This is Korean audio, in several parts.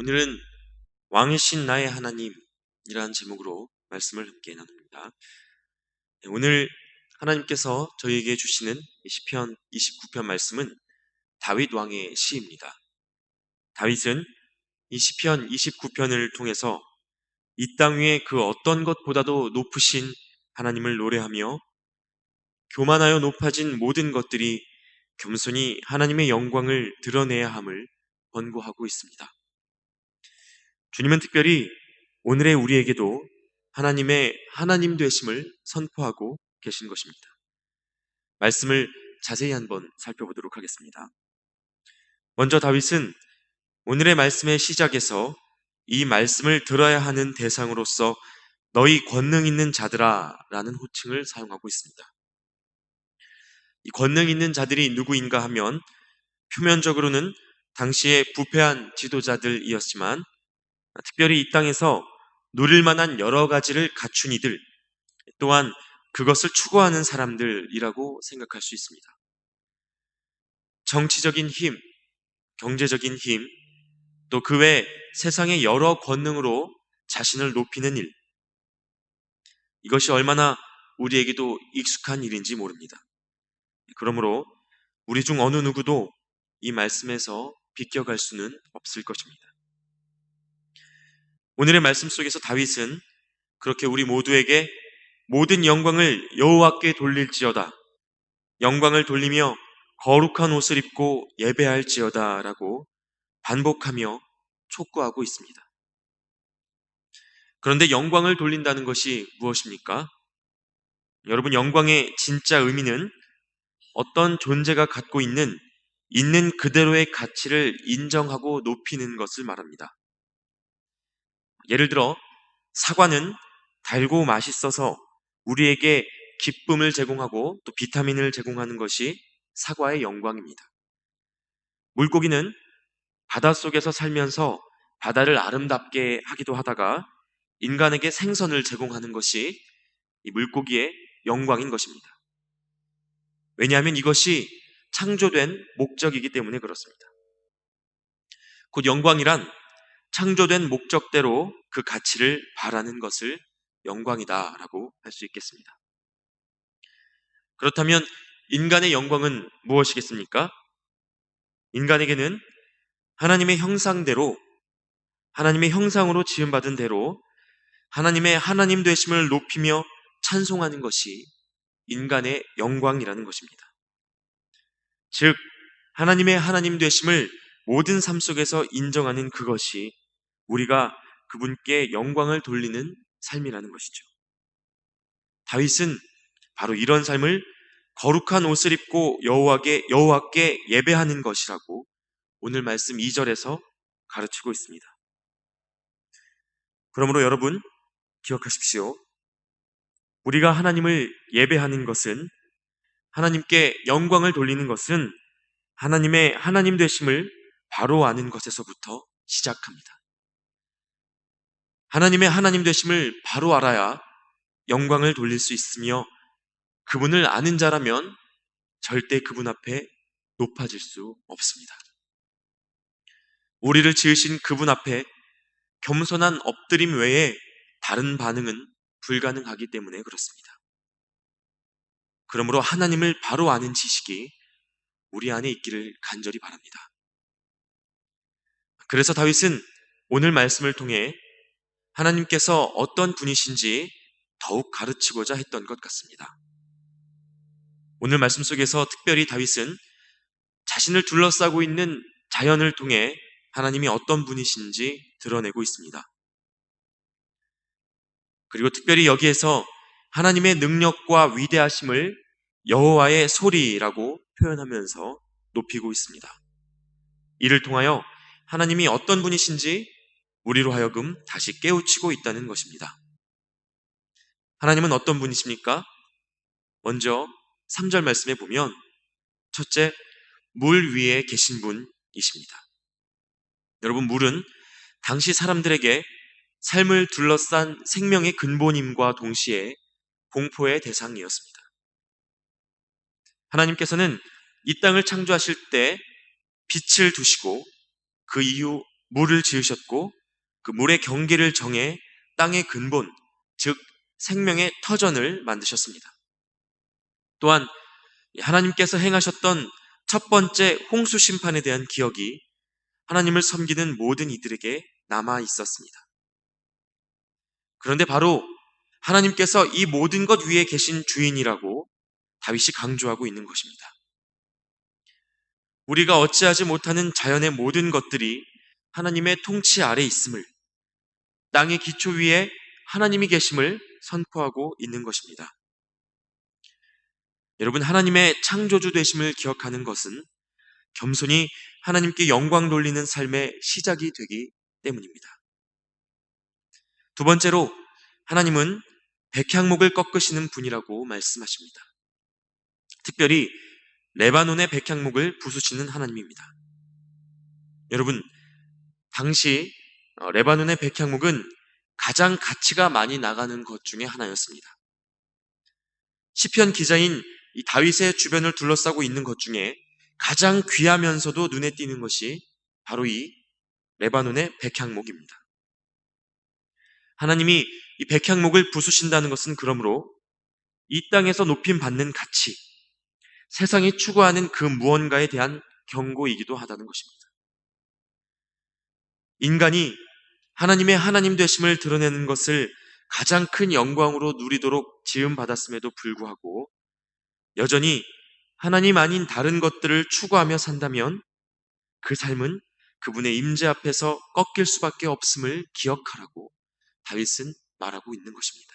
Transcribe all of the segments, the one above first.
오늘은 왕이신 나의 하나님이라는 제목으로 말씀을 함께 나눕니다. 오늘 하나님께서 저희에게 주시는 시편 29편 말씀은 다윗 왕의 시입니다. 다윗은 이 시편 29편을 통해서 이 땅 위에 그 어떤 것보다도 높으신 하나님을 노래하며 교만하여 높아진 모든 것들이 겸손히 하나님의 영광을 드러내야 함을 권고하고 있습니다. 주님은 특별히 오늘의 우리에게도 하나님의 하나님 되심을 선포하고 계신 것입니다. 말씀을 자세히 한번 살펴보도록 하겠습니다. 먼저 다윗은 오늘의 말씀의 시작에서 이 말씀을 들어야 하는 대상으로서 너희 권능 있는 자들아 라는 호칭을 사용하고 있습니다. 이 권능 있는 자들이 누구인가 하면 표면적으로는 당시의 부패한 지도자들이었지만 특별히 이 땅에서 누릴 만한 여러 가지를 갖춘 이들, 또한 그것을 추구하는 사람들이라고 생각할 수 있습니다. 정치적인 힘, 경제적인 힘, 또 그 외 세상의 여러 권능으로 자신을 높이는 일, 이것이 얼마나 우리에게도 익숙한 일인지 모릅니다. 그러므로 우리 중 어느 누구도 이 말씀에서 비껴갈 수는 없을 것입니다. 오늘의 말씀 속에서 다윗은 그렇게 우리 모두에게 모든 영광을 여호와께 돌릴지어다, 영광을 돌리며 거룩한 옷을 입고 예배할지어다 라고 반복하며 촉구하고 있습니다. 그런데 영광을 돌린다는 것이 무엇입니까? 여러분, 영광의 진짜 의미는 어떤 존재가 갖고 있는 그대로의 가치를 인정하고 높이는 것을 말합니다. 예를 들어 사과는 달고 맛있어서 우리에게 기쁨을 제공하고 또 비타민을 제공하는 것이 사과의 영광입니다. 물고기는 바닷속에서 살면서 바다를 아름답게 하기도 하다가 인간에게 생선을 제공하는 것이 이 물고기의 영광인 것입니다. 왜냐하면 이것이 창조된 목적이기 때문에 그렇습니다. 곧 영광이란 창조된 목적대로 그 가치를 바라는 것을 영광이다라고 할 수 있겠습니다. 그렇다면 인간의 영광은 무엇이겠습니까? 인간에게는 하나님의 형상대로, 하나님의 형상으로 지음받은 대로 하나님의 하나님 되심을 높이며 찬송하는 것이 인간의 영광이라는 것입니다. 즉, 하나님의 하나님 되심을 모든 삶 속에서 인정하는 그것이 우리가 그분께 영광을 돌리는 삶이라는 것이죠. 다윗은 바로 이런 삶을 거룩한 옷을 입고 여호와께 예배하는 것이라고 오늘 말씀 2절에서 가르치고 있습니다. 그러므로 여러분 기억하십시오. 우리가 하나님을 예배하는 것은, 하나님께 영광을 돌리는 것은 하나님의 하나님 되심을 바로 아는 것에서부터 시작합니다. 하나님의 하나님 되심을 바로 알아야 영광을 돌릴 수 있으며, 그분을 아는 자라면 절대 그분 앞에 높아질 수 없습니다. 우리를 지으신 그분 앞에 겸손한 엎드림 외에 다른 반응은 불가능하기 때문에 그렇습니다. 그러므로 하나님을 바로 아는 지식이 우리 안에 있기를 간절히 바랍니다. 그래서 다윗은 오늘 말씀을 통해 하나님께서 어떤 분이신지 더욱 가르치고자 했던 것 같습니다. 오늘 말씀 속에서 특별히 다윗은 자신을 둘러싸고 있는 자연을 통해 하나님이 어떤 분이신지 드러내고 있습니다. 그리고 특별히 여기에서 하나님의 능력과 위대하심을 여호와의 소리라고 표현하면서 높이고 있습니다. 이를 통하여 하나님이 어떤 분이신지 우리로 하여금 다시 깨우치고 있다는 것입니다. 하나님은 어떤 분이십니까? 먼저 3절 말씀에 보면 첫째, 물 위에 계신 분이십니다. 여러분, 물은 당시 사람들에게 삶을 둘러싼 생명의 근본임과 동시에 공포의 대상이었습니다. 하나님께서는 이 땅을 창조하실 때 빛을 두시고 그 이후 물을 지으셨고 그 물의 경계를 정해 땅의 근본, 즉 생명의 터전을 만드셨습니다. 또한 하나님께서 행하셨던 첫 번째 홍수 심판에 대한 기억이 하나님을 섬기는 모든 이들에게 남아 있었습니다. 그런데 바로 하나님께서 이 모든 것 위에 계신 주인이라고 다윗이 강조하고 있는 것입니다. 우리가 어찌하지 못하는 자연의 모든 것들이 하나님의 통치 아래 있음을, 땅의 기초 위에 하나님이 계심을 선포하고 있는 것입니다. 여러분, 하나님의 창조주 되심을 기억하는 것은 겸손히 하나님께 영광 돌리는 삶의 시작이 되기 때문입니다. 두 번째로, 하나님은 백향목을 꺾으시는 분이라고 말씀하십니다. 특별히 레바논의 백향목을 부수시는 하나님입니다. 여러분, 당시 레바논의 백향목은 가장 가치가 많이 나가는 것 중에 하나였습니다. 시편 기자인 이 다윗의 주변을 둘러싸고 있는 것 중에 가장 귀하면서도 눈에 띄는 것이 바로 이 레바논의 백향목입니다. 하나님이 이 백향목을 부수신다는 것은 그러므로 이 땅에서 높임 받는 가치, 세상이 추구하는 그 무언가에 대한 경고이기도 하다는 것입니다. 인간이 하나님의 하나님 되심을 드러내는 것을 가장 큰 영광으로 누리도록 지음받았음에도 불구하고 여전히 하나님 아닌 다른 것들을 추구하며 산다면 그 삶은 그분의 임재 앞에서 꺾일 수밖에 없음을 기억하라고 다윗은 말하고 있는 것입니다.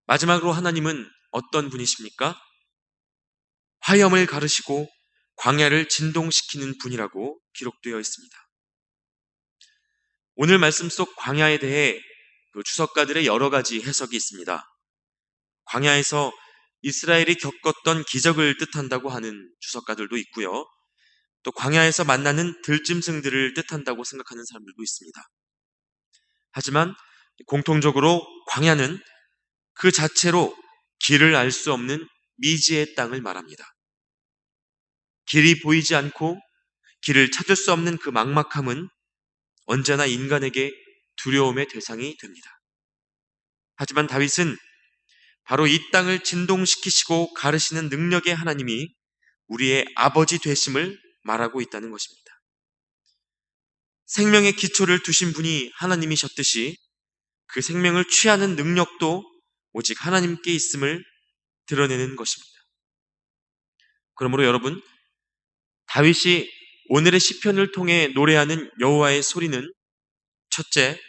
마지막으로 하나님은 어떤 분이십니까? 화염을 가르시고 광야를 진동시키는 분이라고 기록되어 있습니다. 오늘 말씀 속 광야에 대해 그 주석가들의 여러 가지 해석이 있습니다. 광야에서 이스라엘이 겪었던 기적을 뜻한다고 하는 주석가들도 있고요. 또 광야에서 만나는 들짐승들을 뜻한다고 생각하는 사람들도 있습니다. 하지만 공통적으로 광야는 그 자체로 길을 알 수 없는 미지의 땅을 말합니다. 길이 보이지 않고 길을 찾을 수 없는 그 막막함은 언제나 인간에게 두려움의 대상이 됩니다. 하지만 다윗은 바로 이 땅을 진동시키시고 가르시는 능력의 하나님이 우리의 아버지 되심을 말하고 있다는 것입니다. 생명의 기초를 두신 분이 하나님이셨듯이 그 생명을 취하는 능력도 오직 하나님께 있음을 드러내는 것입니다. 그러므로 여러분, 다윗이 오늘의 시편을 통해 노래하는 여호와의 소리는 첫째,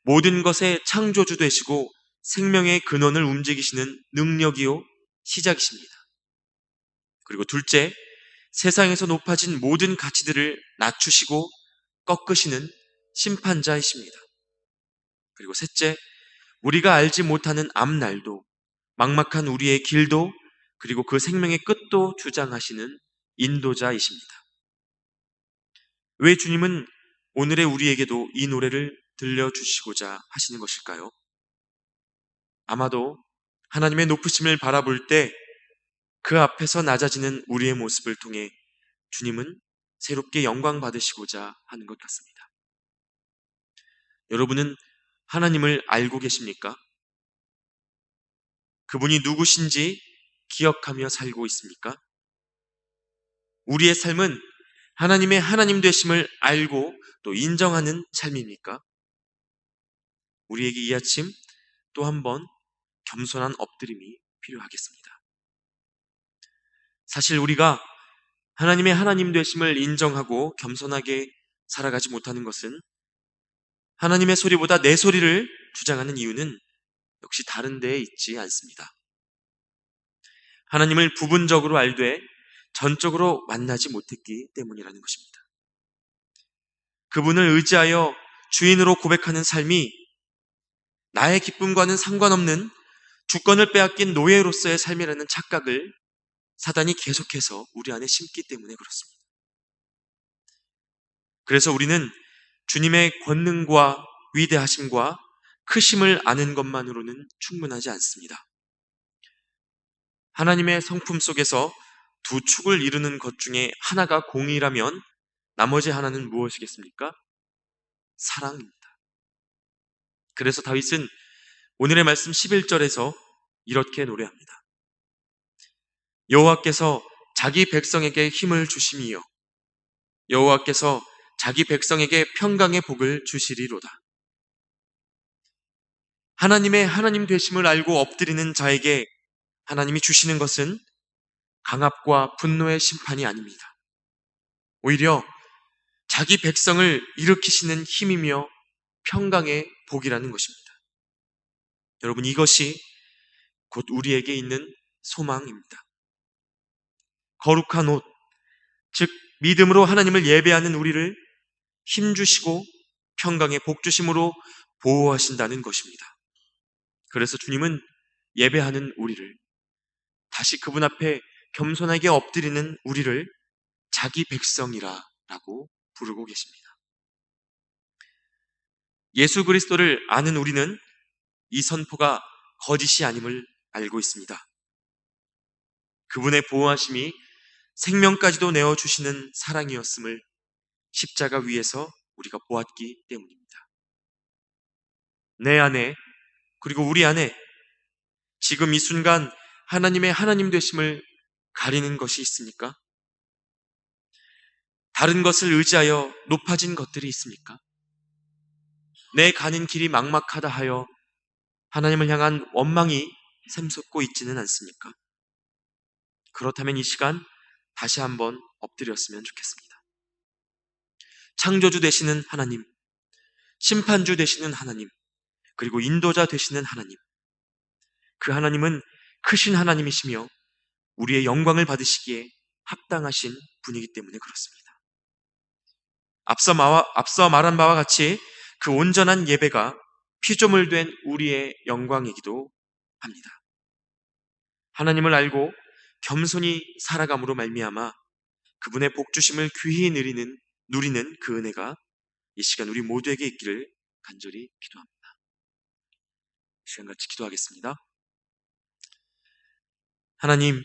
모든 것의 창조주 되시고 생명의 근원을 움직이시는 능력이요 시작이십니다. 그리고 둘째, 세상에서 높아진 모든 가치들을 낮추시고 꺾으시는 심판자이십니다. 그리고 셋째, 우리가 알지 못하는 앞날도 막막한 우리의 길도 그리고 그 생명의 끝도 주장하시는 인도자이십니다. 왜 주님은 오늘의 우리에게도 이 노래를 들려주시고자 하시는 것일까요? 아마도 하나님의 높으심을 바라볼 때 그 앞에서 낮아지는 우리의 모습을 통해 주님은 새롭게 영광 받으시고자 하는 것 같습니다. 여러분은 하나님을 알고 계십니까? 그분이 누구신지 기억하며 살고 있습니까? 우리의 삶은 하나님의 하나님 되심을 알고 또 인정하는 삶입니까? 우리에게 이 아침 또 한 번 겸손한 엎드림이 필요하겠습니다. 사실 우리가 하나님의 하나님 되심을 인정하고 겸손하게 살아가지 못하는 것은 하나님의 소리보다 내 소리를 주장하는 이유는 역시 다른 데에 있지 않습니다. 하나님을 부분적으로 알되 전적으로 만나지 못했기 때문이라는 것입니다. 그분을 의지하여 주인으로 고백하는 삶이 나의 기쁨과는 상관없는 주권을 빼앗긴 노예로서의 삶이라는 착각을 사단이 계속해서 우리 안에 심기 때문에 그렇습니다. 그래서 우리는 주님의 권능과 위대하심과 크심을 아는 것만으로는 충분하지 않습니다. 하나님의 성품 속에서 두 축을 이루는 것 중에 하나가 공의라면 나머지 하나는 무엇이겠습니까? 사랑입니다. 그래서 다윗은 오늘의 말씀 11절에서 이렇게 노래합니다. 여호와께서 자기 백성에게 힘을 주심이요 여호와께서 자기 백성에게 평강의 복을 주시리로다. 하나님의 하나님 되심을 알고 엎드리는 자에게 하나님이 주시는 것은 강압과 분노의 심판이 아닙니다. 오히려 자기 백성을 일으키시는 힘이며 평강의 복이라는 것입니다. 여러분, 이것이 곧 우리에게 있는 소망입니다. 거룩한 옷, 즉 믿음으로 하나님을 예배하는 우리를 힘주시고 평강의 복 주심으로 보호하신다는 것입니다. 그래서 주님은 예배하는 우리를, 다시 그분 앞에 겸손하게 엎드리는 우리를 자기 백성이라고 부르고 계십니다. 예수 그리스도를 아는 우리는 이 선포가 거짓이 아님을 알고 있습니다. 그분의 보호하심이 생명까지도 내어주시는 사랑이었음을 십자가 위에서 우리가 보았기 때문입니다. 내 안에, 그리고 우리 안에 지금 이 순간 하나님의 하나님 되심을 가리는 것이 있습니까? 다른 것을 의지하여 높아진 것들이 있습니까? 내 가는 길이 막막하다 하여 하나님을 향한 원망이 샘솟고 있지는 않습니까? 그렇다면 이 시간 다시 한번 엎드렸으면 좋겠습니다. 창조주 되시는 하나님, 심판주 되시는 하나님, 그리고 인도자 되시는 하나님, 그 하나님은 크신 하나님이시며 우리의 영광을 받으시기에 합당하신 분이기 때문에 그렇습니다. 앞서 말한 바와 같이 그 온전한 예배가 피조물 된 우리의 영광이기도 합니다. 하나님을 알고 겸손히 살아감으로 말미암아 그분의 복주심을 귀히 누리는 그 은혜가 이 시간 우리 모두에게 있기를 간절히 기도합니다. 이 시간 같이 기도하겠습니다. 하나님,